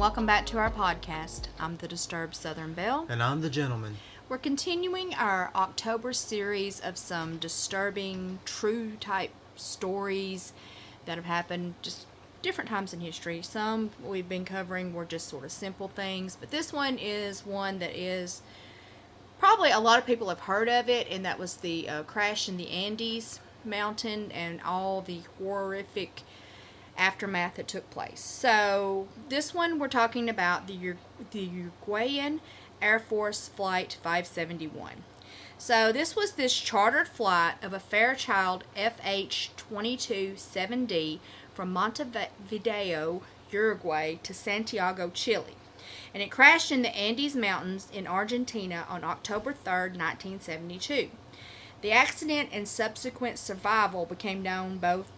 welcome back to our podcast. I'm the Disturbed Southern Belle. And I'm the gentleman. We're continuing our October series of some disturbing, true type stories that have happened just different times in history. Some we've been covering were just sort of simple things, but this one is one that is probably a lot of people have heard of it, and that was the crash in the Andes mountain and all the horrific aftermath that took place. So this one we're talking about the Uruguayan Air Force Flight 571. So this was this chartered flight of a Fairchild FH-22-7D from Montevideo, Uruguay to Santiago, Chile. And it crashed in the Andes Mountains in Argentina on October 3rd, 1972. The accident and subsequent survival became known both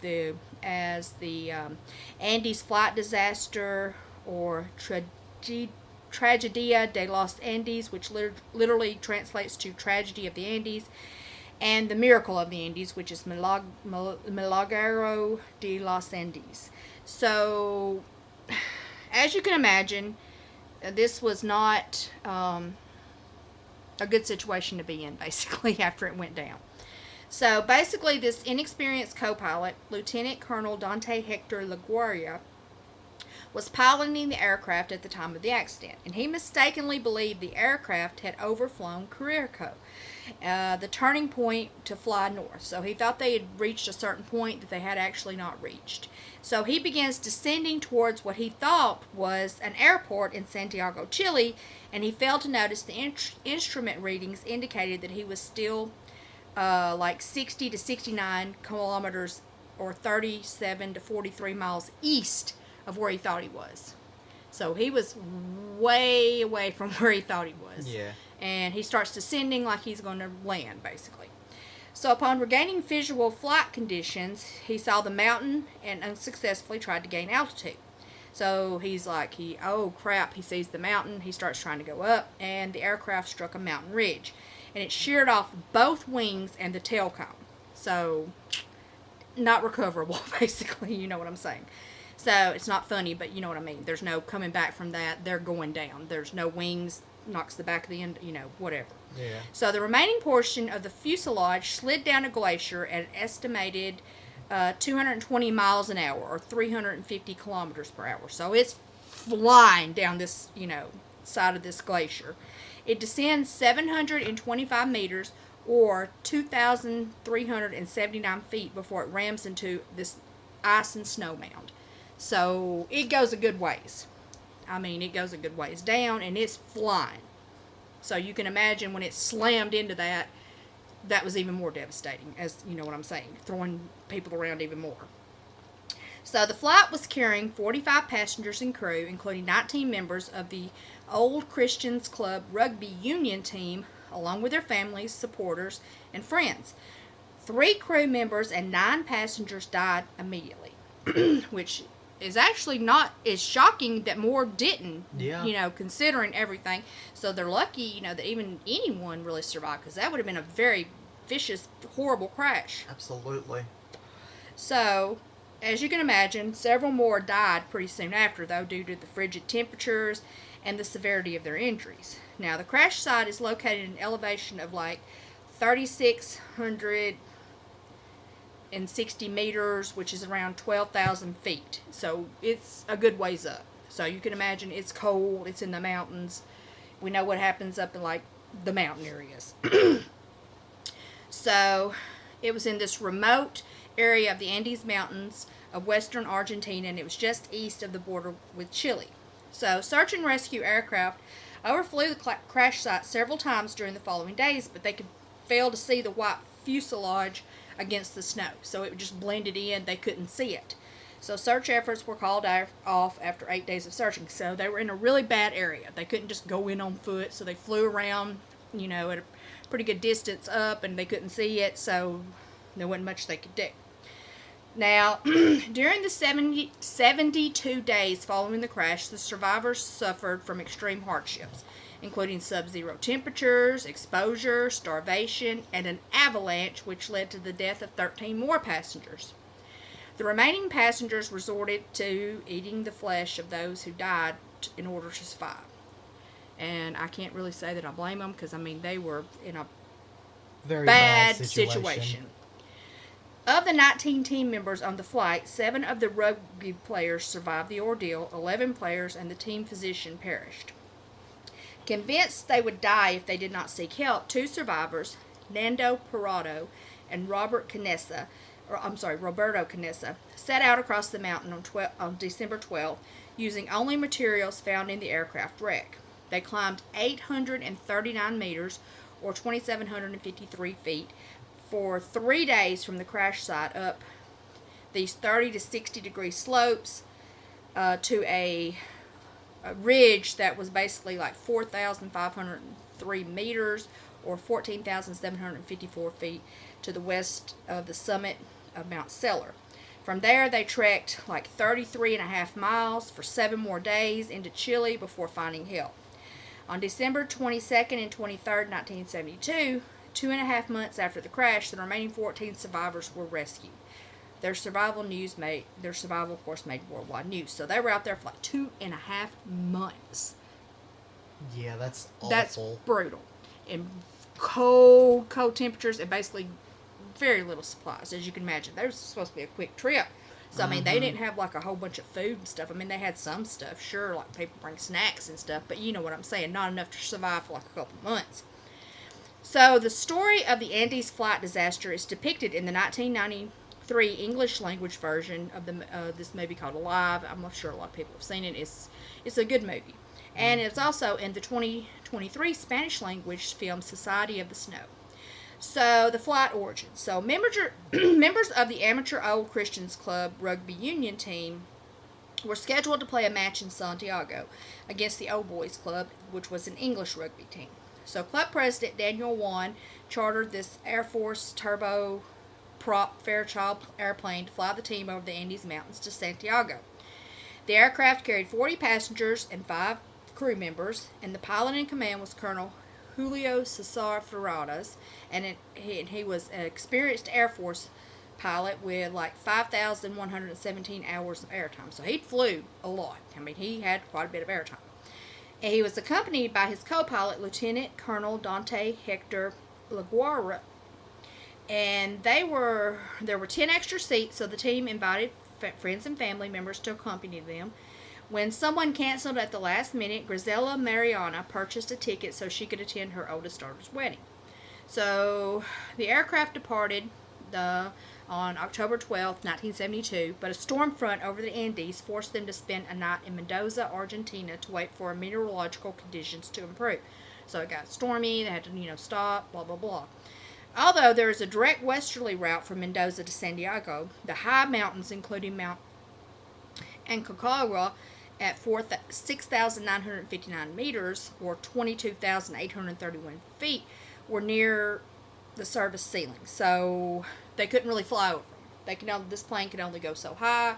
as the Andes Flight Disaster, or Tragedia de los Andes, which literally translates to Tragedy of the Andes, and the Miracle of the Andes, which is Milagro de los Andes. So, as you can imagine, this was not a good situation to be in, basically, after it went down. So, basically, this inexperienced co-pilot, Lieutenant Colonel Dante Hector LaGuardia, was piloting the aircraft at the time of the accident, and he mistakenly believed the aircraft had overflown Carrico, the turning point to fly north. So he thought they had reached a certain point that they had actually not reached. So he begins descending towards what he thought was an airport in Santiago, Chile, and he failed to notice the instrument readings indicated that he was still like 60 to 69 kilometers or 37 to 43 miles east of where he thought he was. So he was way away from where he thought he was. Yeah. And he starts descending like he's going to land, basically. So upon regaining visual flight conditions, he saw the mountain and unsuccessfully tried to gain altitude. So he's like, oh crap, he sees the mountain, he starts trying to go up, and the aircraft struck a mountain ridge. And it sheared off both wings and the tail cone. So, not recoverable, basically, you know what I'm saying. So, it's not funny, but you know what I mean. There's no coming back from that. They're going down. There's no wings, knocks the back of the end, whatever. Yeah. So, the remaining portion of the fuselage slid down a glacier at an estimated 220 miles an hour, or 350 kilometers per hour. So, it's flying down this, side of this glacier. It descends 725 meters, or 2,379 feet, before it rams into this ice and snow mound. So, it goes a good ways. It goes a good ways down, and it's flying. So, you can imagine when it slammed into that was even more devastating, as you know what I'm saying, throwing people around even more. So, the flight was carrying 45 passengers and crew, including 19 members of the Old Christians Club rugby union team, along with their families, supporters, and friends. 3 crew members and 9 passengers died immediately, which is actually not as shocking that more didn't, considering everything. So they're lucky, that even anyone really survived, because that would have been a very vicious, horrible crash. Absolutely. So, as you can imagine, several more died pretty soon after, though, due to the frigid temperatures and the severity of their injuries. Now, the crash site is located at an elevation of like 3,660 meters, which is around 12,000 feet. So, it's a good ways up. So, you can imagine it's cold, it's in the mountains. We know what happens up in like the mountain areas. So, it was in this remote area of the Andes Mountains of western Argentina, and it was just east of the border with Chile. So, search and rescue aircraft overflew the crash site several times during the following days, but they could fail to see the white fuselage against the snow. So, it just blended in. They couldn't see it. So, search efforts were called off after 8 days of searching. So, they were in a really bad area. They couldn't just go in on foot, so they flew around, at a pretty good distance up, and they couldn't see it, so there wasn't much they could do. Now, during the 72 days following the crash, the survivors suffered from extreme hardships, including sub-zero temperatures, exposure, starvation, and an avalanche, which led to the death of 13 more passengers. The remaining passengers resorted to eating the flesh of those who died in order to survive. And I can't really say that I blame them, because, I mean, they were in a Very bad situation. situation. Of the 19 team members on the flight, 7 of the rugby players survived the ordeal, 11 players and the team physician perished. Convinced they would die if they did not seek help, 2 survivors, Nando Parado and Roberto Canessa, set out across the mountain on December 12th using only materials found in the aircraft wreck. They climbed 839 meters, or 2,753 feet, for 3 days from the crash site up these 30 to 60 degree slopes to a ridge that was basically like 4,503 meters, or 14,754 feet, to the west of the summit of Mount Seller. From there, they trekked like 33.5 miles for 7 more days into Chile before finding help. On December 22nd and 23rd, 1972, 2.5 months after the crash, the remaining 14 survivors were rescued. Their survival, of course, made worldwide news. So they were out there for like 2.5 months. Yeah, that's awful. That's brutal. In cold temperatures, and basically very little supplies, as you can imagine. They were supposed to be a quick trip. So, I mean, they didn't have like a whole bunch of food and stuff. I mean, they had some stuff, sure, like people bring snacks and stuff, but you know what I'm saying, not enough to survive for like a couple months. So, the story of the Andes flight disaster is depicted in the 1993 English language version of this movie called Alive. I'm not sure a lot of people have seen it. It's a good movie. And it's also in the 2023 Spanish language film Society of the Snow. So, the flight origin. So, members of the Amateur Old Christians Club rugby union team were scheduled to play a match in Santiago against the Old Boys Club, which was an English rugby team. So, club president Daniel Juan chartered this Air Force turboprop Fairchild airplane to fly the team over the Andes Mountains to Santiago. The aircraft carried 40 passengers and 5 crew members, and the pilot in command was Colonel Julio Cesar Ferradas, and he was an experienced Air Force pilot with like 5,117 hours of airtime. So he flew a lot. I mean, he had quite a bit of airtime. And he was accompanied by his co-pilot, Lieutenant Colonel Dante Hector Laguarra. And there were 10 extra seats, so the team invited friends and family members to accompany them. When someone canceled at the last minute, Grisela Mariana purchased a ticket so she could attend her oldest daughter's wedding. So the aircraft departed on October 12, 1972, but a storm front over the Andes forced them to spend a night in Mendoza, Argentina, to wait for meteorological conditions to improve. So it got stormy, they had to, stop, blah, blah, blah. Although there is a direct westerly route from Mendoza to Santiago, the high mountains, including Mount Aconcagua, at 6,959 meters, or 22,831 feet, were near the service ceiling. So they couldn't really fly over them. This plane could only go so high.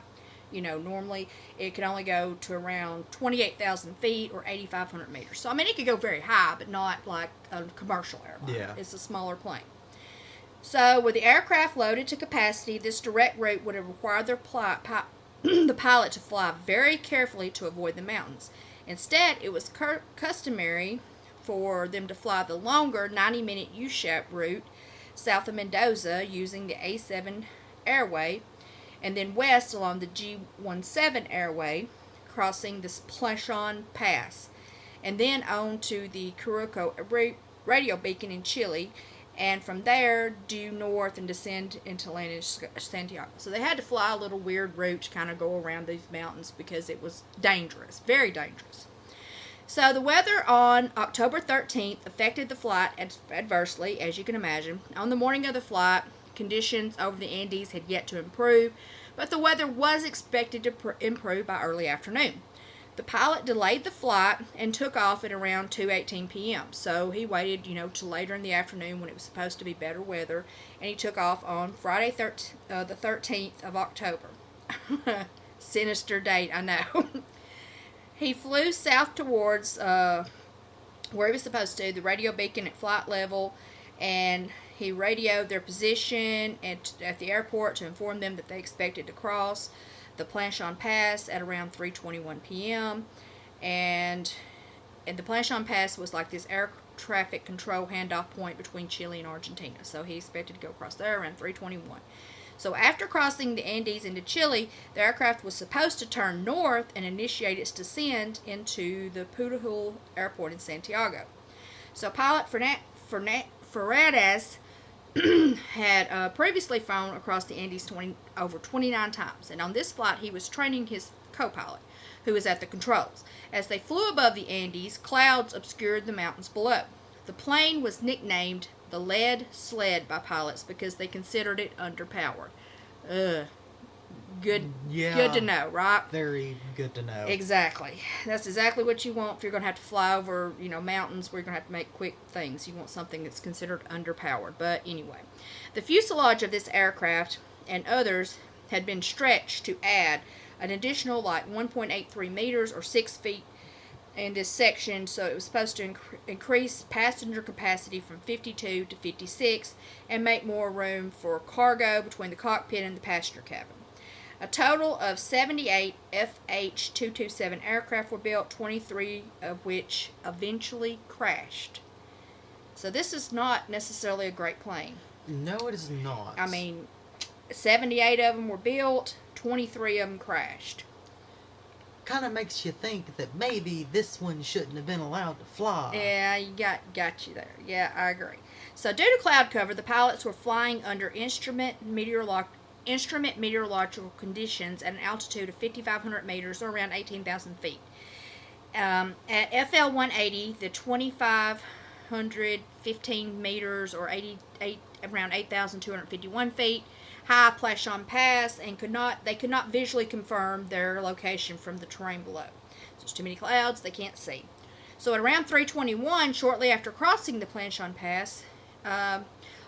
Normally it could only go to around 28,000 feet or 8,500 meters. So, I mean, it could go very high, but not like a commercial airline. Yeah. It's a smaller plane. So, with the aircraft loaded to capacity, this direct route would have required the pilot to fly very carefully to avoid the mountains. Instead, it was customary for them to fly the longer 90-minute U-shaped route south of Mendoza using the A7 airway, and then west along the G17 airway, crossing the Planchon Pass, and then on to the Curuco radio beacon in Chile, and from there due north and descend into land in Santiago. So they had to fly a little weird route to kind of go around these mountains because it was dangerous, very dangerous. So the weather on October 13th affected the flight adversely, as you can imagine. On the morning of the flight, conditions over the Andes had yet to improve, but the weather was expected to improve by early afternoon. The pilot delayed the flight and took off at around 2:18 p.m. So he waited, till later in the afternoon when it was supposed to be better weather, and he took off on Friday the 13th of October. Sinister date, I know. He flew south towards where he was supposed to, the radio beacon at flight level, and he radioed their position at the airport to inform them that they expected to cross the Planchon Pass at around 3:21 p.m. And the Planchon Pass was like this air traffic control handoff point between Chile and Argentina. So he expected to go across there around 321. So after crossing the Andes into Chile, the aircraft was supposed to turn north and initiate its descent into the Pujol Airport in Santiago. So pilot Ferradas had previously flown across the Andes over 29 times, and on this flight he was training his co-pilot, who was at the controls. As they flew above the Andes, clouds obscured the mountains below. The plane was nicknamed the Lead Sled by pilots because they considered it underpowered. Good to know, right? Very good to know. Exactly. That's exactly what you want if you're going to have to fly over, mountains where you're going to have to make quick things. You want something that's considered underpowered. But anyway, the fuselage of this aircraft and others had been stretched to add an additional 1.83 meters or 6 feet in this section, so it was supposed to increase passenger capacity from 52 to 56 and make more room for cargo between the cockpit and the passenger cabin. A total of 78 FH-227 aircraft were built, 23 of which eventually crashed. So this is not necessarily a great plane. No, it is not. 78 of them were built, 23 of them crashed. Kind of makes you think that maybe this one shouldn't have been allowed to fly. Yeah, you got you there. Yeah, I agree. So due to cloud cover, the pilots were flying under instrument meteorological conditions at an altitude of 5,500 meters or around 18,000 feet. At FL 180, the 2,515 meters or around 8,251 feet high Planchon Pass, and they could not visually confirm their location from the terrain below. So there's too many clouds, they can't see. So at around 321, shortly after crossing the Planchon Pass,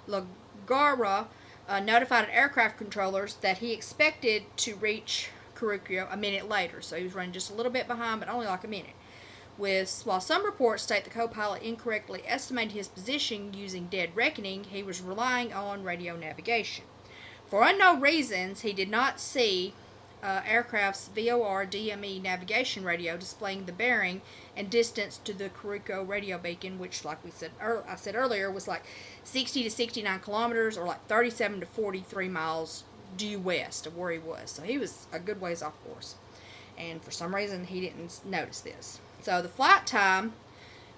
Lagarra notified aircraft controllers that he expected to reach Curuco a minute later. So he was running just a little bit behind, but only like a minute. While some reports state the co-pilot incorrectly estimated his position using dead reckoning, he was relying on radio navigation. For unknown reasons, he did not see aircraft's VOR DME navigation radio displaying the bearing and distance to the Curuco radio beacon, which, like I said earlier, was like 60 to 69 kilometers or like 37 to 43 miles due west of where he was. So he was a good ways off course. And for some reason, he didn't notice this. So the flight time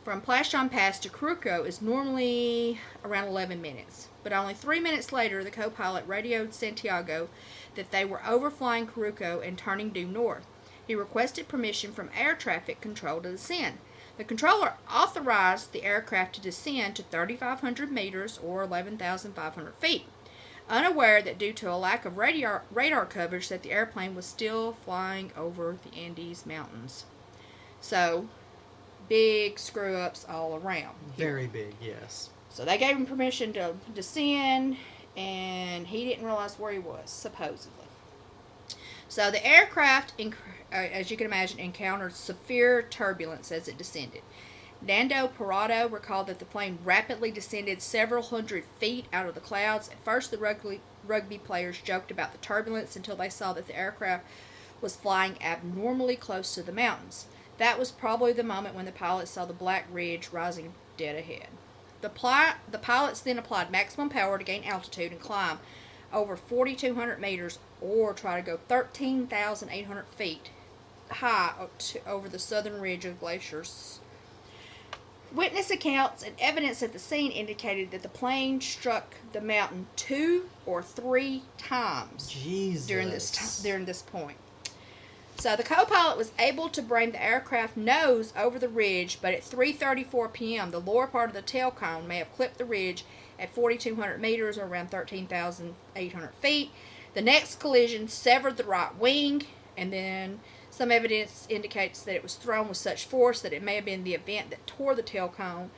from Planchon Pass to Curuco is normally around 11 minutes. But only 3 minutes later, the co-pilot radioed Santiago that they were overflying Curuco and turning due north. He requested permission from air traffic control to descend. The controller authorized the aircraft to descend to 3,500 meters or 11,500 feet, unaware that due to a lack of radar coverage that the airplane was still flying over the Andes Mountains. So, big screw-ups all around. Very big, yes. So they gave him permission to descend, and he didn't realize where he was, supposedly. So the aircraft, as you can imagine, encountered severe turbulence as it descended. Nando Parado recalled that the plane rapidly descended several hundred feet out of the clouds. At first, the rugby players joked about the turbulence until they saw that the aircraft was flying abnormally close to the mountains. That was probably the moment when the pilots saw the black ridge rising dead ahead. The pilots then applied maximum power to gain altitude and climb over 4,200 meters or try to go 13,800 feet high over the southern ridge of glaciers. Witness accounts and evidence at the scene indicated that the plane struck the mountain 2 or 3 times during this point. So the co-pilot was able to bring the aircraft nose over the ridge, but at 3:34 p.m., the lower part of the tail cone may have clipped the ridge at 4,200 meters or around 13,800 feet. The next collision severed the right wing, and then some evidence indicates that it was thrown with such force that it may have been the event that tore the tail cone.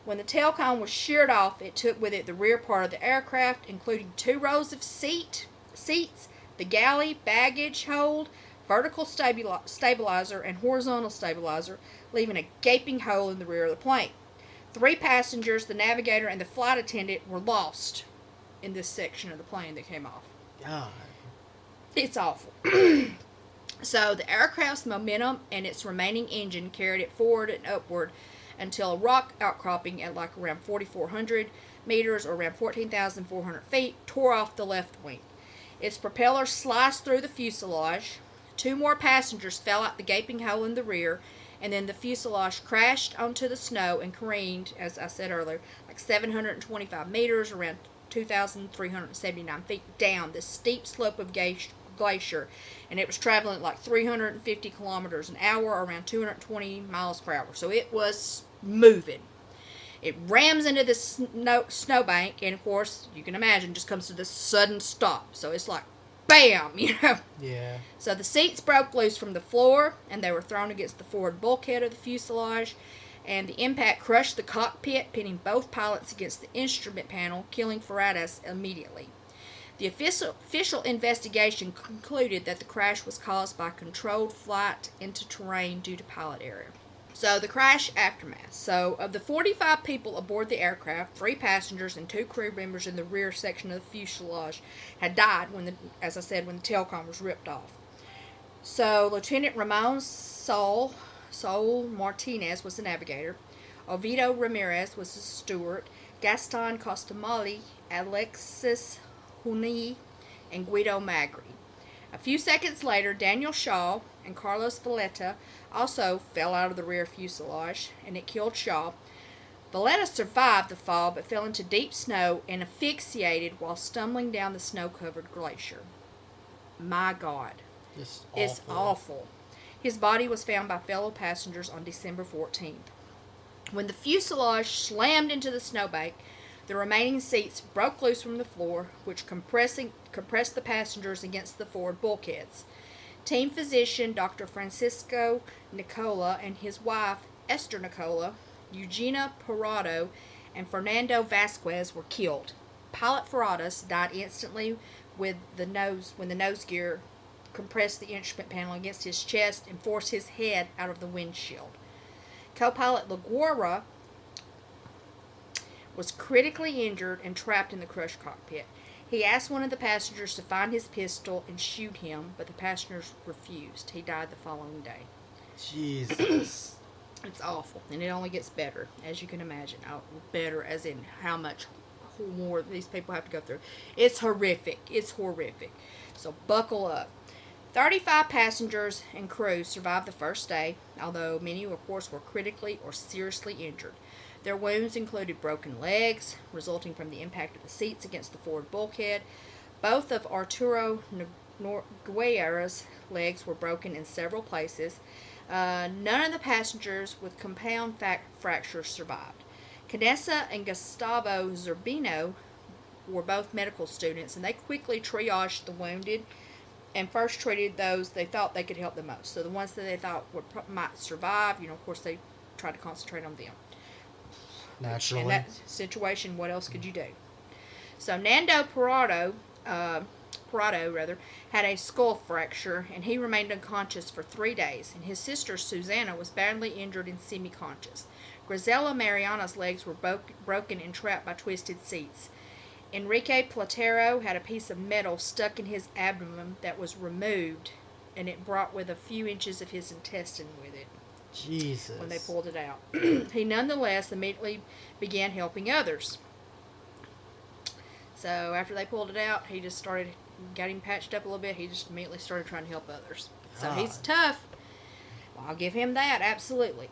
When the tail cone was sheared off, it took with it the rear part of the aircraft, including 2 rows of seats, the galley, baggage hold, vertical stabilizer, and horizontal stabilizer, leaving a gaping hole in the rear of the plane. 3 passengers, the navigator, and the flight attendant were lost in this section of the plane that came off. God. It's awful. So the aircraft's momentum and its remaining engine carried it forward and upward until a rock outcropping at like around 4,400 meters or around 14,400 feet tore off the left wing. Its propeller sliced through the fuselage. Two more passengers fell out the gaping hole in the rear, and then the fuselage crashed onto the snow and careened, as I said earlier, like 725 meters, around 2,379 feet down this steep slope of glacier, and it was traveling at like 350 kilometers an hour, around 220 miles per hour. So it was moving. It rams into the snowbank, and of course, you can imagine, just comes to this sudden stop. So it's like, bam, Yeah. So the seats broke loose from the floor, and they were thrown against the forward bulkhead of the fuselage, and the impact crushed the cockpit, pinning both pilots against the instrument panel, killing Freitas immediately. The official investigation concluded that the crash was caused by controlled flight into terrain due to pilot error. So the crash aftermath. So of the 45 people aboard the aircraft, 3 passengers and 2 crew members in the rear section of the fuselage had died when when the telecom was ripped off. So Lieutenant Ramon Sol Martinez was the navigator, Oviedo Ramirez was the steward, Gaston Costamali, Alexis Huni, and Guido Magri. A few seconds later, Daniel Shaw and Carlos Valletta also fell out of the rear fuselage, and it killed Shaw. Valletta survived the fall but fell into deep snow and asphyxiated while stumbling down the snow-covered glacier. My God. Just It's awful. His body was found by fellow passengers on December 14th. When the fuselage slammed into the snowbank, the remaining seats broke loose from the floor, which compressed the passengers against the forward bulkheads. Team physician Dr. Francisco Nicola and his wife, Esther Nicola, Eugenia Parado, and Fernando Vasquez were killed. Pilot Freitas died instantly when the nose gear compressed the instrument panel against his chest and forced his head out of the windshield. Co-pilot LaGuardia was critically injured and trapped in the crushed cockpit. He asked one of the passengers to find his pistol and shoot him, but the passengers refused. He died the following day. Jesus. It's awful, and it only gets better, as you can imagine. Better as in how much more these people have to go through. It's horrific. It's horrific. So buckle up. 35 passengers and crew survived the first day, although many, of course, were critically or seriously injured. Their wounds included broken legs, resulting from the impact of the seats against the forward bulkhead. Both of Arturo Nogueira's legs were broken in several places. None of the passengers with compound fractures survived. Canessa and Gustavo Zerbino were both medical students, and they quickly triaged the wounded and first treated those they thought they could help the most. So the ones that they thought might survive, of course, they tried to concentrate on them. Naturally. In that situation, what else could you do? So Nando Parado had a skull fracture, and he remained unconscious for 3 days, and his sister Susana was badly injured and semi-conscious. Grisela Mariana's legs were broken and trapped by twisted seats. Enrique Platero had a piece of metal stuck in his abdomen that was removed, and it brought with a few inches of his intestine with it. Jesus. When they pulled it out. He nonetheless immediately began helping others. So after they pulled it out, he just got him patched up a little bit. He just immediately started trying to help others. So he's tough. Well, I'll give him that, absolutely.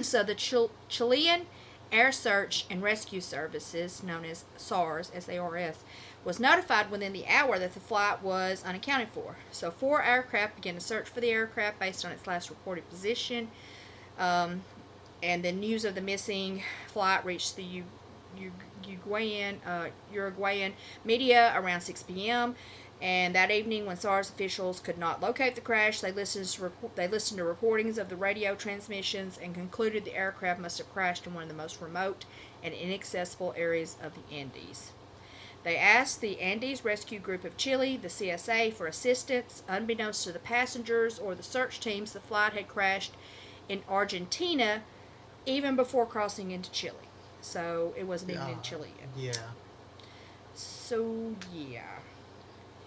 So the Chilean Air Search and Rescue Services, known as SARS, S-A-R-S, was notified within the hour that the flight was unaccounted for. So 4 aircraft began to search for the aircraft based on its last reported position. And the news of the missing flight reached the Uruguayan media around 6 p.m. And that evening, when SARS officials could not locate the crash, they listened to recordings of the radio transmissions and concluded the aircraft must have crashed in one of the most remote and inaccessible areas of the Andes. They asked the Andes Rescue Group of Chile, the CSA, for assistance. Unbeknownst to the passengers or the search teams, the flight had crashed in Argentina even before crossing into Chile. So it wasn't even in Chile yet. Yeah. So, yeah.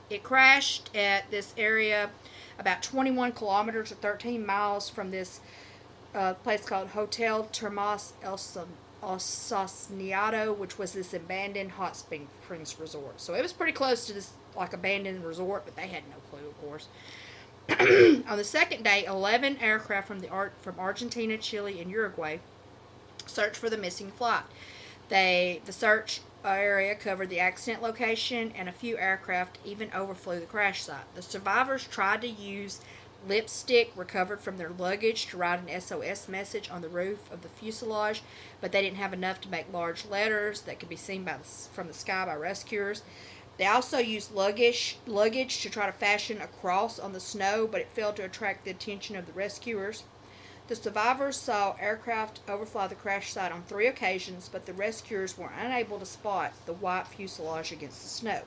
It crashed at this area about 21 kilometers or 13 miles from this place called Hotel Termas El Sosneado, which was this abandoned hot springs resort. So it was pretty close to this like abandoned resort, but they had no clue, of course. On the second day, 11 aircraft from Argentina, Chile, and Uruguay searched for the missing flight. The search area covered the accident location, and a few aircraft even overflew the crash site. The survivors tried to use lipstick recovered from their luggage to write an SOS message on the roof of the fuselage, but they didn't have enough to make large letters that could be seen from the sky by rescuers. They also used luggage to try to fashion a cross on the snow, but it failed to attract the attention of the rescuers. The survivors saw aircraft overfly the crash site on 3 occasions, but the rescuers were unable to spot the white fuselage against the snow.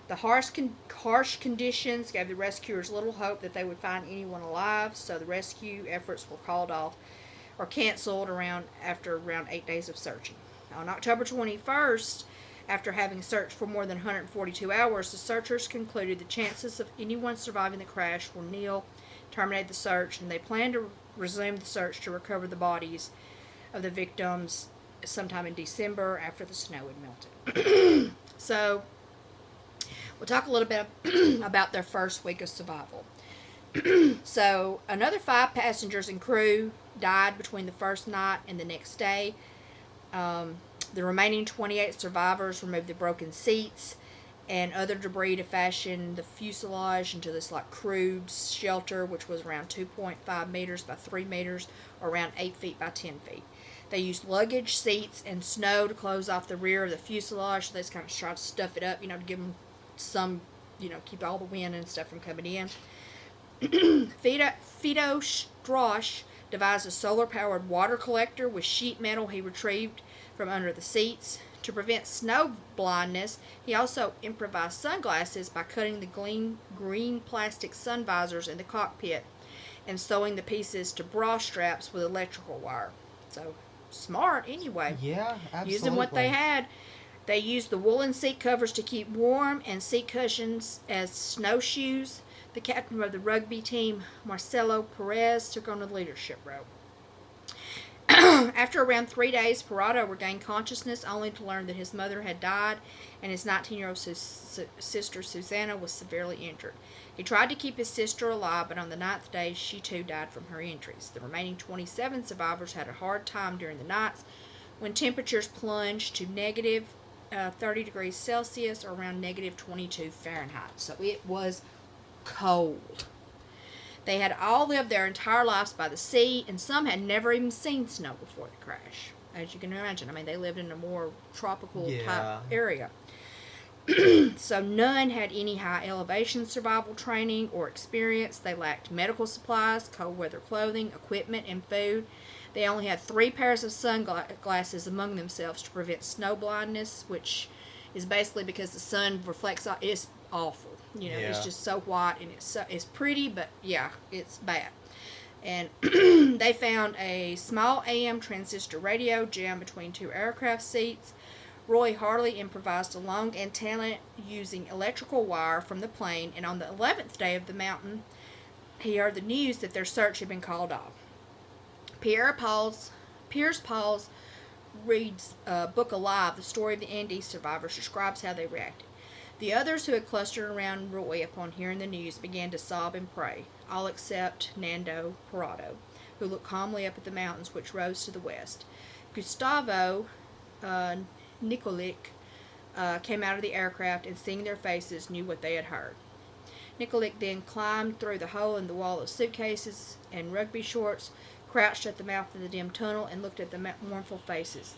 The harsh conditions gave the rescuers little hope that they would find anyone alive, so the rescue efforts were called off or canceled after around 8 days of searching. On October 21st, after having searched for more than 142 hours, the searchers concluded the chances of anyone surviving the crash were nil, terminated the search, and they planned to resume the search to recover the bodies of the victims sometime in December after the snow had melted. So, we'll talk a little bit about their first week of survival. So, another 5 passengers and crew died between the first night and the next day. The remaining 28 survivors removed the broken seats and other debris to fashion the fuselage into this like crude shelter, which was around 2.5 meters by 3 meters, or around 8 feet by 10 feet. They used luggage, seats, and snow to close off the rear of the fuselage. So they just kind of tried to stuff it up, to give them some, keep all the wind and stuff from coming in. Fido Strauss devised a solar-powered water collector with sheet metal he retrieved from under the seats. To prevent snow blindness, he also improvised sunglasses by cutting the green plastic sun visors in the cockpit and sewing the pieces to bra straps with electrical wire. So, smart anyway. Yeah, absolutely. Using what they had. They used the woolen seat covers to keep warm and seat cushions as snowshoes. The captain of the rugby team, Marcelo Perez, took on the leadership role. After around 3 days, Parado regained consciousness only to learn that his mother had died and his 19-year-old sister Susanna was severely injured. He tried to keep his sister alive, but on the 9th day, she too died from her injuries. The remaining 27 survivors had a hard time during the nights when temperatures plunged to negative 30 degrees Celsius or around negative 22 Fahrenheit. So it was cold. They had all lived their entire lives by the sea, and some had never even seen snow before the crash. As you can imagine, they lived in a more tropical type area. So none had any high elevation survival training or experience. They lacked medical supplies, cold weather clothing, equipment, and food. They only had 3 pairs of sunglasses among themselves to prevent snow blindness, which is basically because the sun reflects off. It's awful. It's just so white, and it's pretty, but yeah, it's bad. And they found a small AM transistor radio jammed between 2 aircraft seats. Roy Harley improvised a long antenna using electrical wire from the plane, and on the 11th day of the mountain, he heard the news that their search had been called off. Pierce Paul's reads book Alive, the story of the Andes survivors, describes how they reacted. The others who had clustered around Roy upon hearing the news began to sob and pray, all except Nando Parado, who looked calmly up at the mountains which rose to the west. Gustavo Nikolic came out of the aircraft and, seeing their faces, knew what they had heard. Nikolic then climbed through the hole in the wall of suitcases and rugby shorts, crouched at the mouth of the dim tunnel, and looked at the mournful faces.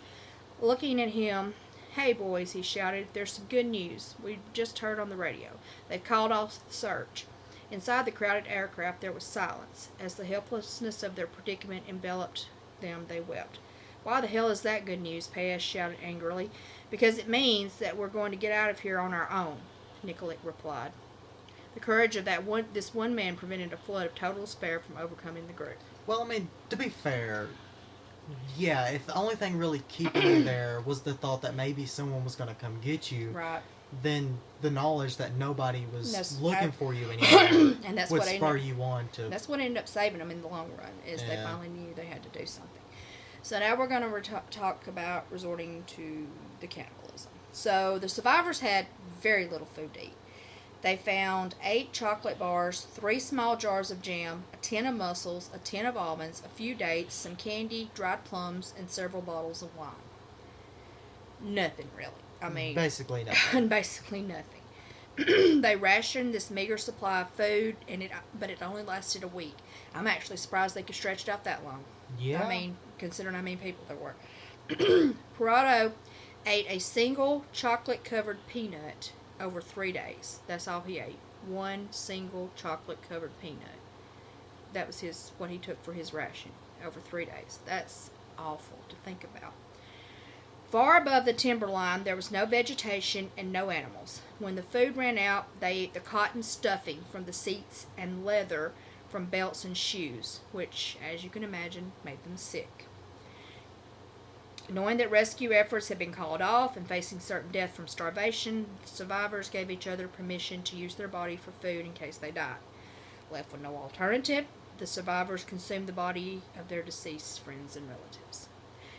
Looking at him, "Hey, boys," he shouted, "there's some good news. We just heard on the radio. They've called off the search." Inside the crowded aircraft there was silence. As the helplessness of their predicament enveloped them, they wept. "Why the hell is that good news?" Paez shouted angrily. "Because it means that we're going to get out of here on our own," Nikolic replied. The courage of this one man prevented a flood of total despair from overcoming the group. Well, to be fair, yeah, if the only thing really keeping you there was the thought that maybe someone was going to come get you, Right. then the knowledge that nobody was That's- looking for you anymore And that's would what spur you on to. That's what ended up saving them in the long run, is they Yeah. finally knew they had to do something. So now we're going to talk about resorting to the cannibalism. So the survivors had very little food to eat. They found 8 chocolate bars, 3 small jars of jam, a tin of mussels, a tin of almonds, a few dates, some candy, dried plums, and several bottles of wine. Nothing really. I mean, Basically nothing. basically nothing. They rationed this meager supply of food, but it only lasted a week. I'm actually surprised they could stretch it out that long. Yeah. I mean, considering how many people there were. Parado ate a single chocolate-covered peanut over 3 days. That's all he ate. One single chocolate-covered peanut. That was what he took for his ration over 3 days. That's awful to think about. Far above the timberline, there was no vegetation and no animals. When the food ran out, they ate the cotton stuffing from the seats and leather from belts and shoes, which, as you can imagine, made them sick. Knowing that rescue efforts had been called off and facing certain death from starvation, the survivors gave each other permission to use their body for food in case they died. Left with no alternative, the survivors consumed the body of their deceased friends and relatives.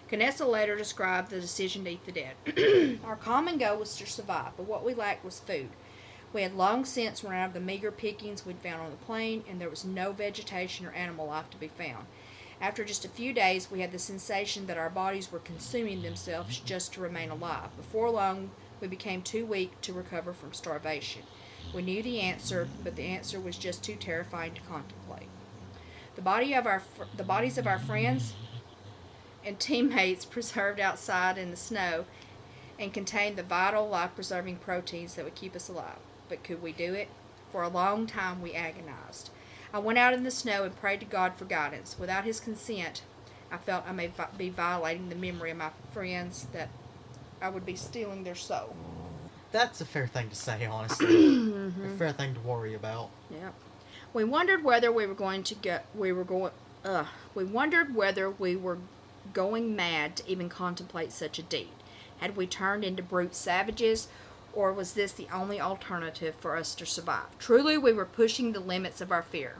Canessa later described the decision to eat the dead. Our common goal was to survive, but what we lacked was food. We had long since run out of the meager pickings we'd found on the plain, and there was no vegetation or animal life to be found. After just a few days, we had the sensation that our bodies were consuming themselves just to remain alive. Before long, we became too weak to recover from starvation. We knew the answer, but the answer was just too terrifying to contemplate. The bodies of our friends and teammates preserved outside in the snow and contained the vital life-preserving proteins that would keep us alive. But could we do it? For a long time we agonized. I went out in the snow and prayed to God for guidance. Without his consent, I felt I may be violating the memory of my friends, that I would be stealing their soul. That's a fair thing to say, honestly. A fair thing to worry about. Yeah. We wondered whether we were going to get. We wondered whether we were going mad to even contemplate such a deed. Had we turned into brute savages, or was this the only alternative for us to survive? Truly, we were pushing the limits of our fear.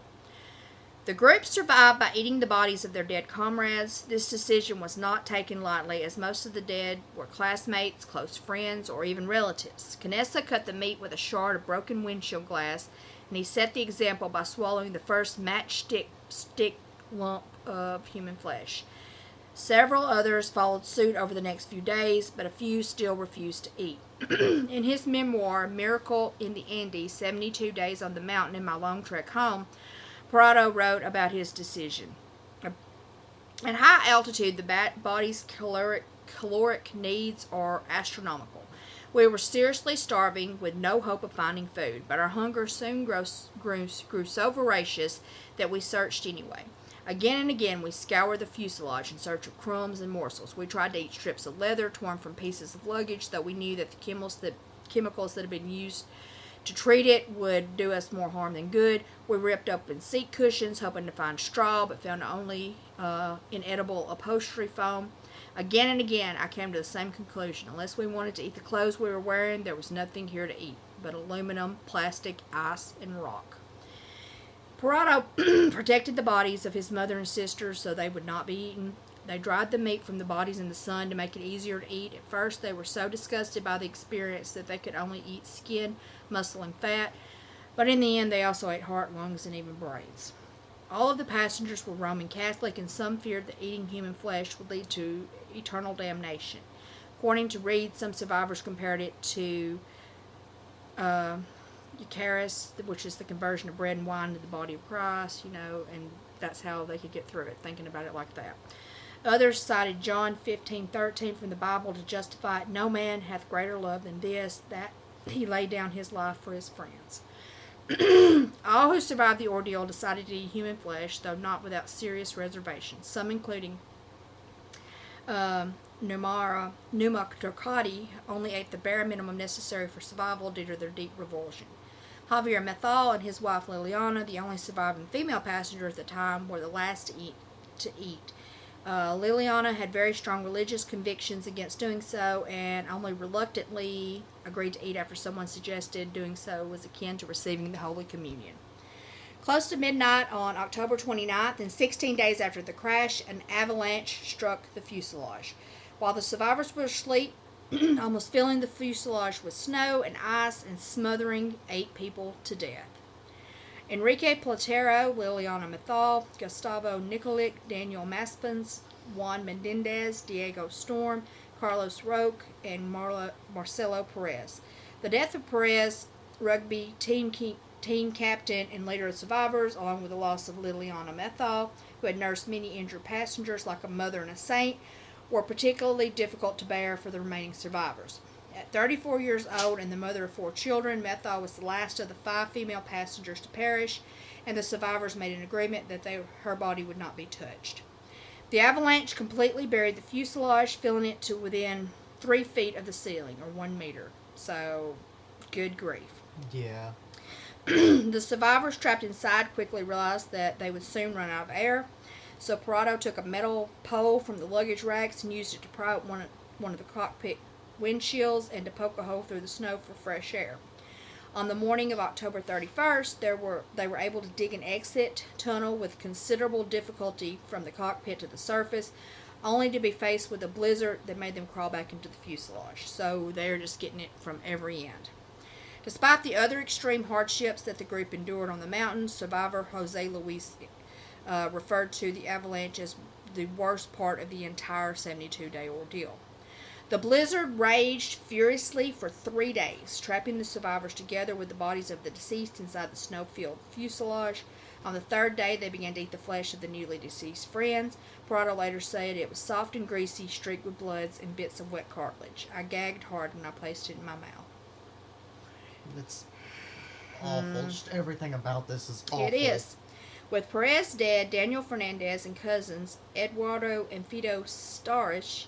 The group survived by eating the bodies of their dead comrades. This decision was not taken lightly, as most of the dead were classmates, close friends, or even relatives. Canessa cut the meat with a shard of broken windshield glass, and he set the example by swallowing the first matchstick lump of human flesh. Several others followed suit over the next few days, but a few still refused to eat. In his memoir, Miracle in the Andes, 72 Days on the Mountain in My Long Trek Home, Parado wrote about his decision. At high altitude, the body's caloric needs are astronomical. We were seriously starving with no hope of finding food, but our hunger soon grew so voracious that we searched anyway. Again and again, we scoured the fuselage in search of crumbs and morsels. We tried to eat strips of leather torn from pieces of luggage, though we knew that the chemicals that had been used to treat it would do us more harm than good. We ripped open seat cushions, hoping to find straw, but found only inedible upholstery foam. Again and again, I came to the same conclusion. Unless we wanted to eat the clothes we were wearing, there was nothing here to eat but aluminum, plastic, ice, and rock. Parado protected the bodies of his mother and sisters so they would not be eaten. They dried the meat from the bodies in the sun to make it easier to eat. At first, they were so disgusted by the experience that they could only eat skin, muscle, and fat, but in the end, they also ate heart, lungs, and even brains. All of the passengers were Roman Catholic, and some feared that eating human flesh would lead to eternal damnation. According to Reed, some survivors compared it to Eucharist, which is the conversion of bread and wine into the body of Christ, and that's how they could get through it, thinking about it like that. Others cited John 15:13 from the Bible to justify it. No man hath greater love than this, that he laid down his life for his friends. All who survived the ordeal decided to eat human flesh, though not without serious reservations, some including Numa Turcati only ate the bare minimum necessary for survival due to their deep revulsion. Javier Methal and his wife Liliana, the only surviving female passenger at the time, were the last to eat. Liliana had very strong religious convictions against doing so, and only reluctantly agreed to eat after someone suggested doing so was akin to receiving the Holy Communion. Close to midnight on October 29th, and 16 days after the crash, an avalanche struck the fuselage. While the survivors were asleep, almost filling the fuselage with snow and ice and smothering 8 people to death. Enrique Platero, Liliana Methal, Gustavo Nikolic, Daniel Maspens, Juan Mendendez, Diego Storm, Carlos Roque, and Marcelo Perez. The death of Perez, rugby team captain and leader of survivors, along with the loss of Liliana Methal, who had nursed many injured passengers like a mother and a saint, were particularly difficult to bear for the remaining survivors. At 34 years old and the mother of 4 children, Methal was the last of the 5 female passengers to perish, and the survivors made an agreement that her body would not be touched. The avalanche completely buried the fuselage, filling it to within 3 feet of the ceiling, or 1 meter. So, good grief. Yeah. The survivors trapped inside quickly realized that they would soon run out of air, so Parado took a metal pole from the luggage racks and used it to pry out one of the cockpit windshields and to poke a hole through the snow for fresh air. On the morning of October 31st, they were able to dig an exit tunnel with considerable difficulty from the cockpit to the surface, only to be faced with a blizzard that made them crawl back into the fuselage. So they're just getting it from every end. Despite the other extreme hardships that the group endured on the mountain, survivor Jose Luis referred to the avalanche as the worst part of the entire 72-day ordeal. The blizzard raged furiously for 3 days, trapping the survivors together with the bodies of the deceased inside the snow-filled fuselage. On the 3rd day, they began to eat the flesh of the newly deceased friends. Parado later said it was soft and greasy, streaked with bloods and bits of wet cartilage. I gagged hard when I placed it in my mouth. It's awful. Just everything about this is awful. It is. With Perez dead, Daniel Fernandez and cousins Eduardo and Fido Starish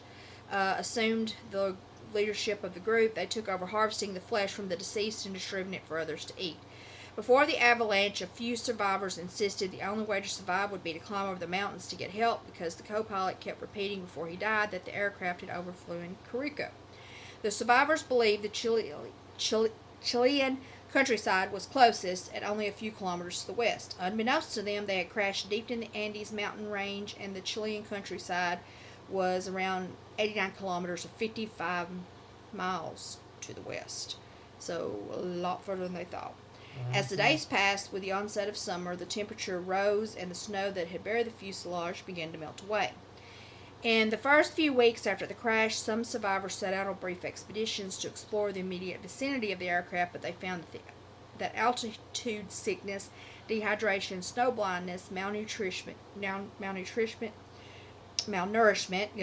assumed the leadership of the group. They took over harvesting the flesh from the deceased and distributing it for others to eat. Before the avalanche, a few survivors insisted the only way to survive would be to climb over the mountains to get help because the co-pilot kept repeating before he died that the aircraft had overflown Carico. The survivors believed the Chilean countryside was closest at only a few kilometers to the west. Unbeknownst to them, they had crashed deep in the Andes mountain range, and the Chilean countryside was around 89 kilometers or 55 miles to the west. So a lot further than they thought. As the days passed, with the onset of summer, the temperature rose and the snow that had buried the fuselage began to melt away. In the first few weeks after the crash, some survivors set out on brief expeditions to explore the immediate vicinity of the aircraft, but they found that altitude sickness, dehydration, snow blindness, malnutrition, oh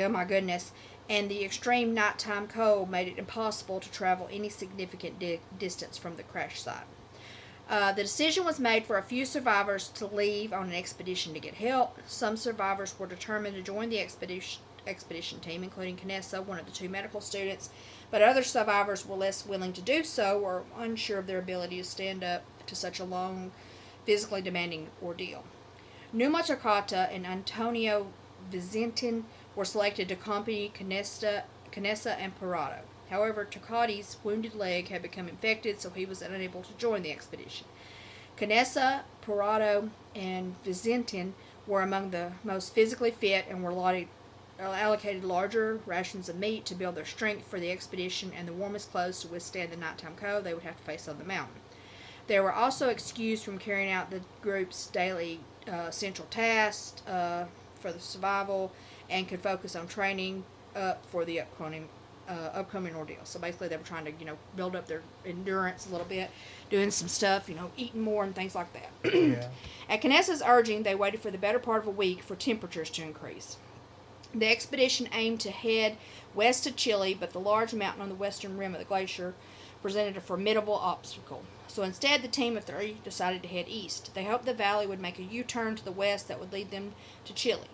my goodness, and the extreme nighttime cold made it impossible to travel any significant distance from the crash site. The decision was made for a few survivors to leave on an expedition to get help. Some survivors were determined to join the expedition team, including Canessa, one of the 2 medical students, but other survivors were less willing to do so or unsure of their ability to stand up to such a long, physically demanding ordeal. Numa Takata and Antonio Vicentin were selected to accompany Canessa and Parado. However, Takati's wounded leg had become infected, so he was unable to join the expedition. Canessa, Parado, and Vicentin were among the most physically fit and were allocated larger rations of meat to build their strength for the expedition and the warmest clothes to withstand the nighttime cold they would have to face on the mountain. They were also excused from carrying out the group's daily central tasks for the survival and could focus on training up for the upcoming ordeal. So basically they were trying to, build up their endurance a little bit, doing some stuff, eating more and things like that. Yeah. At Canessa's urging, they waited for the better part of a week for temperatures to increase. The expedition aimed to head west to Chile, but the large mountain on the western rim of the glacier presented a formidable obstacle. So instead, the team of 3 decided to head east. They hoped the valley would make a U-turn to the west that would lead them to Chile.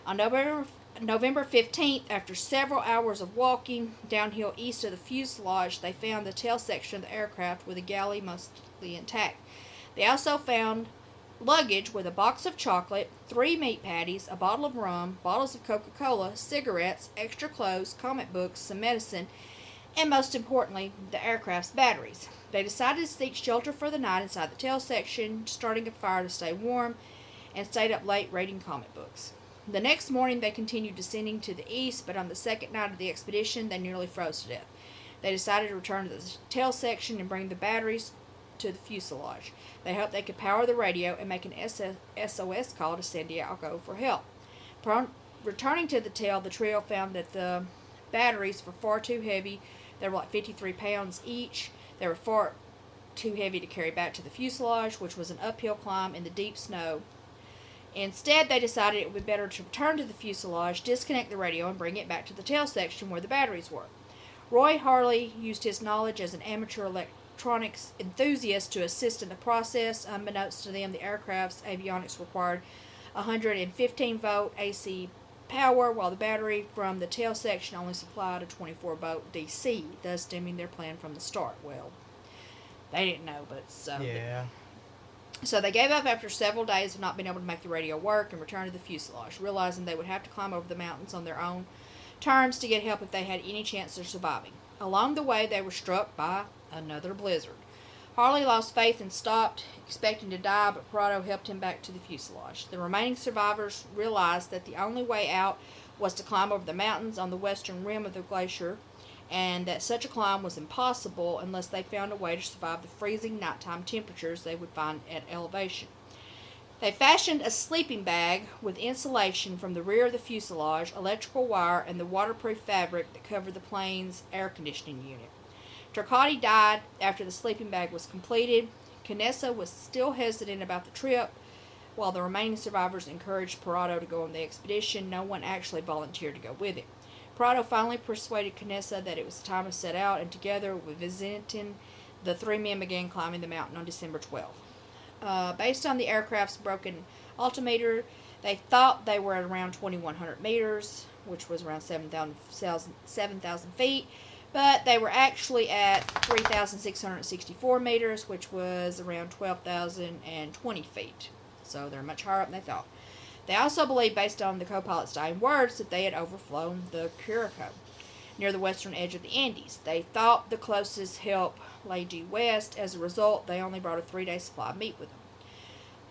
On November 15th, after several hours of walking downhill east of the fuselage, they found the tail section of the aircraft with the galley mostly intact. They also found luggage with a box of chocolate, 3 meat patties, a bottle of rum, bottles of Coca-Cola, cigarettes, extra clothes, comic books, some medicine, and most importantly, the aircraft's batteries. They decided to seek shelter for the night inside the tail section, starting a fire to stay warm, and stayed up late reading comic books. The next morning, they continued descending to the east, but on the second night of the expedition, they nearly froze to death. They decided to return to the tail section and bring the batteries to the fuselage. They hoped they could power the radio and make an SOS call to San Diego for help. Returning to the tail, the trio found that the batteries were far too heavy. They were like 53 pounds each. They were far too heavy to carry back to the fuselage, which was an uphill climb in the deep snow. Instead, they decided it would be better to return to the fuselage, disconnect the radio, and bring it back to the tail section where the batteries were. Roy Harley used his knowledge as an amateur electronics enthusiast to assist in the process. Unbeknownst to them, the aircraft's avionics required 115-volt AC power, while the battery from the tail section only supplied a 24-volt DC, thus dimming their plan from the start. Well, they didn't know, but so. Yeah. So they gave up after several days of not being able to make the radio work and returned to the fuselage, realizing they would have to climb over the mountains on their own terms to get help if they had any chance of surviving. Along the way, they were struck by another blizzard. Harley lost faith and stopped, expecting to die, but Parado helped him back to the fuselage. The remaining survivors realized that the only way out was to climb over the mountains on the western rim of the glacier, and that such a climb was impossible unless they found a way to survive the freezing nighttime temperatures they would find at elevation. They fashioned a sleeping bag with insulation from the rear of the fuselage, electrical wire, and the waterproof fabric that covered the plane's air conditioning unit. Turcotte died after the sleeping bag was completed. Canessa was still hesitant about the trip. While the remaining survivors encouraged Parado to go on the expedition, no one actually volunteered to go with him. Parado finally persuaded Canessa that it was time to set out, and together with Vizintin, the three men began climbing the mountain on December 12th. Based on the aircraft's broken altimeter, they thought they were at around 2,100 meters, which was around 7,000 feet, but they were actually at 3,664 meters, which was around 12,020 feet. So they're much higher up than they thought. They also believed, based on the co-pilot's dying words, that they had overflown the Curacao near the western edge of the Andes. They thought the closest help lay due west. As a result, they only brought a 3-day supply of meat with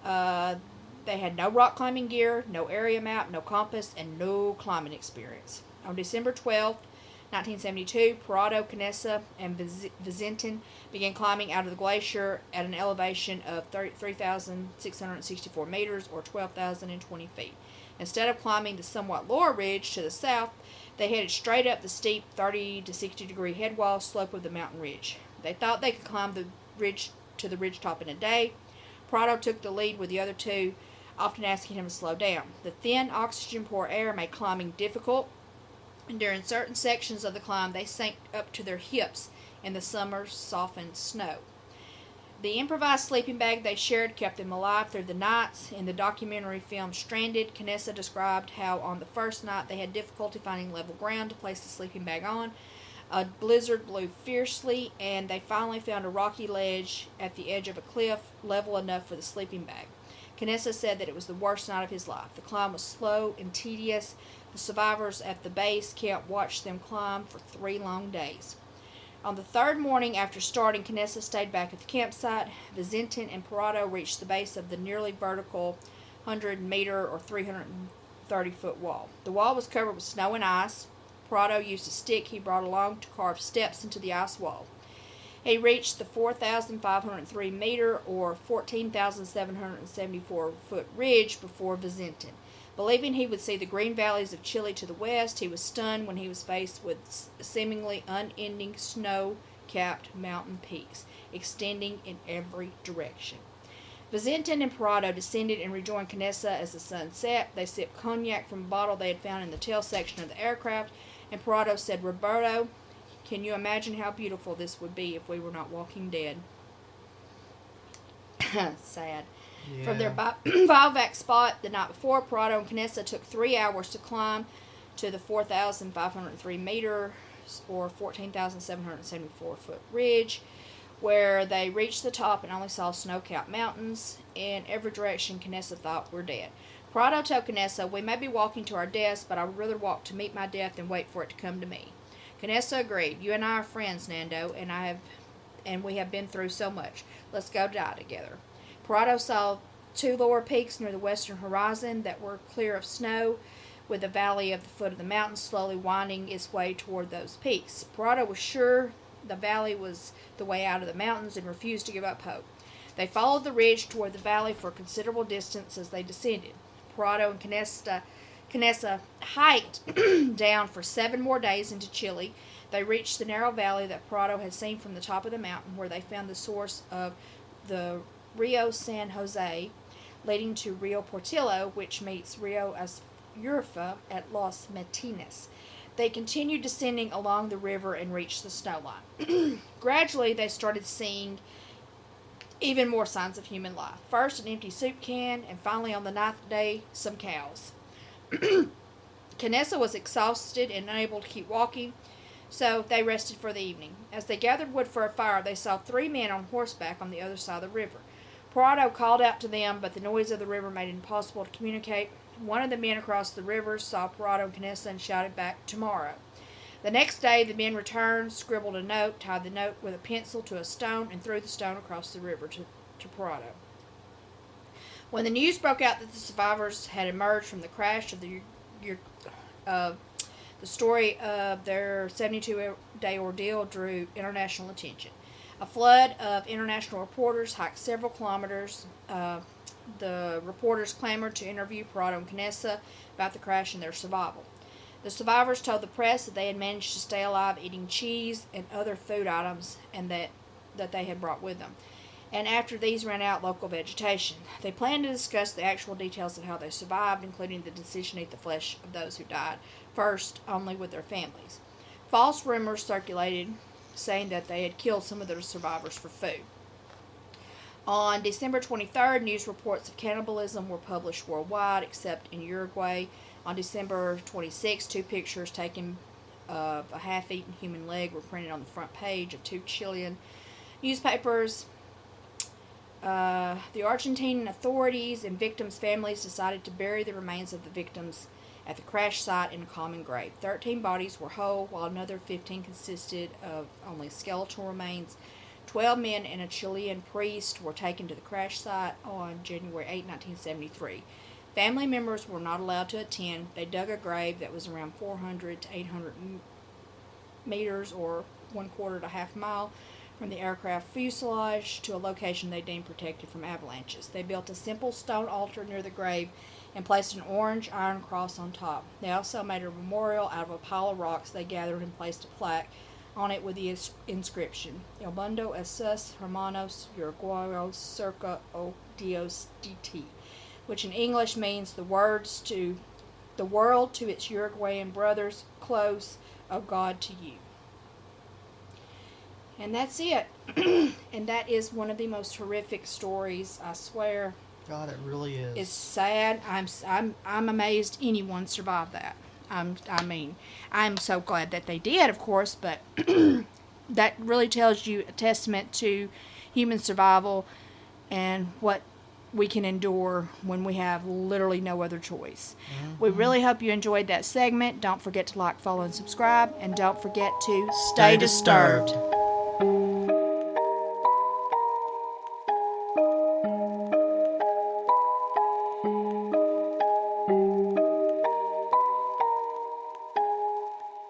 them. They had no rock climbing gear, no area map, no compass, and no climbing experience. On December 12th, 1972, Parado, Canessa, and Vizintin began climbing out of the glacier at an elevation of 3,664 meters, or 12,020 feet. Instead of climbing the somewhat lower ridge to the south, they headed straight up the steep 30 to 60 degree headwall slope of the mountain ridge. They thought they could climb the ridge to the ridgetop in a day. Parado took the lead with the other two, often asking him to slow down. The thin, oxygen-poor air made climbing difficult, and during certain sections of the climb, they sank up to their hips in the summer's softened snow. The improvised sleeping bag they shared kept them alive through the nights. In the documentary film Stranded, Canessa described how on the first night they had difficulty finding level ground to place the sleeping bag on. A blizzard blew fiercely, and they finally found a rocky ledge at the edge of a cliff, level enough for the sleeping bag. Canessa said that it was the worst night of his life. The climb was slow and tedious. The survivors at the base camp watched them climb for 3 long days. On the third morning after starting, Canessa stayed back at the campsite. Vizintin and Parado reached the base of the nearly vertical 100-meter or 330-foot wall. The wall was covered with snow and ice. Parado used a stick he brought along to carve steps into the ice wall. He reached the 4,503-meter or 14,774-foot ridge before Vizintin. Believing he would see the green valleys of Chile to the west, he was stunned when he was faced with seemingly unending snow-capped mountain peaks, extending in every direction. Vizintin and Parado descended and rejoined Canessa as the sun set. They sipped cognac from a bottle they had found in the tail section of the aircraft, and Parado said, "Roberto, can you imagine how beautiful this would be if we were not walking dead?" Sad. Yeah. From their bivouac spot the night before, Parado and Canessa took 3 hours to climb to the 4,503 meters or 14,774 foot ridge, where they reached the top and only saw snow-capped mountains. In every direction, Canessa thought, "We're dead." Parado told Canessa, "We may be walking to our deaths, but I would rather walk to meet my death than wait for it to come to me." Canessa agreed. You and I are friends, Nando, and we have been through so much. Let's go die together. Parado saw two lower peaks near the western horizon that were clear of snow, with the valley of the foot of the mountain slowly winding its way toward those peaks. Parado was sure the valley was the way out of the mountains and refused to give up hope. They followed the ridge toward the valley for a considerable distance as they descended. Parado and Canessa hiked down for 7 more days into Chile. They reached the narrow valley that Parado had seen from the top of the mountain, where they found the source of the Rio San Jose, leading to Rio Portillo, which meets Rio Asfurfa at Los Matinas. They continued descending along the river and reached the snow line. Gradually, they started seeing even more signs of human life. First, an empty soup can, and finally, on the 9th day, some cows. Canessa was exhausted and unable to keep walking, so they rested for the evening. As they gathered wood for a fire, they saw 3 men on horseback on the other side of the river. Parado called out to them, but the noise of the river made it impossible to communicate. One of the men across the river saw Parado and Canessa and shouted back, "Tomorrow." The next day, the men returned, scribbled a note, tied the note with a pencil to a stone, and threw the stone across the river to Parado. When the news broke out that the survivors had emerged from the crash of the story of their 72-day ordeal drew international attention. A flood of international reporters hiked several kilometers. The reporters clamored to interview Parado and Canessa about the crash and their survival. The survivors told the press that they had managed to stay alive eating cheese and other food items and that they had brought with them. And after these ran out, local vegetation. They planned to discuss the actual details of how they survived, including the decision to eat the flesh of those who died, first only with their families. False rumors circulated saying that they had killed some of the survivors for food. On December 23rd, news reports of cannibalism were published worldwide, except in Uruguay. On December 26th, 2 pictures taken of a half-eaten human leg were printed on the front page of 2 Chilean newspapers. The Argentine authorities and victims' families decided to bury the remains of the victims at the crash site in a common grave. 13 bodies were whole, while another 15 consisted of only skeletal remains. 12 men and a Chilean priest were taken to the crash site on January 8, 1973. Family members were not allowed to attend. They dug a grave that was around 400 to 800 meters, or 1/4 to half mile, from the aircraft fuselage to a location they deemed protected from avalanches. They built a simple stone altar near the grave and placed an orange iron cross on top. They also made a memorial out of a pile of rocks they gathered and placed a plaque on it with the inscription, "El mundo es sus hermanos uruguayos cerca o Dios de ti," which in English means the world to its Uruguayan brothers, close, O God to you. And that's it. And that is one of the most horrific stories, I swear. God, it really is. It's sad. I'm amazed anyone survived that. I'm so glad that they did, of course, but that really tells you a testament to human survival and what we can endure when we have literally no other choice. We really hope you enjoyed that segment. Don't forget to like, follow, and subscribe, and don't forget to stay disturbed.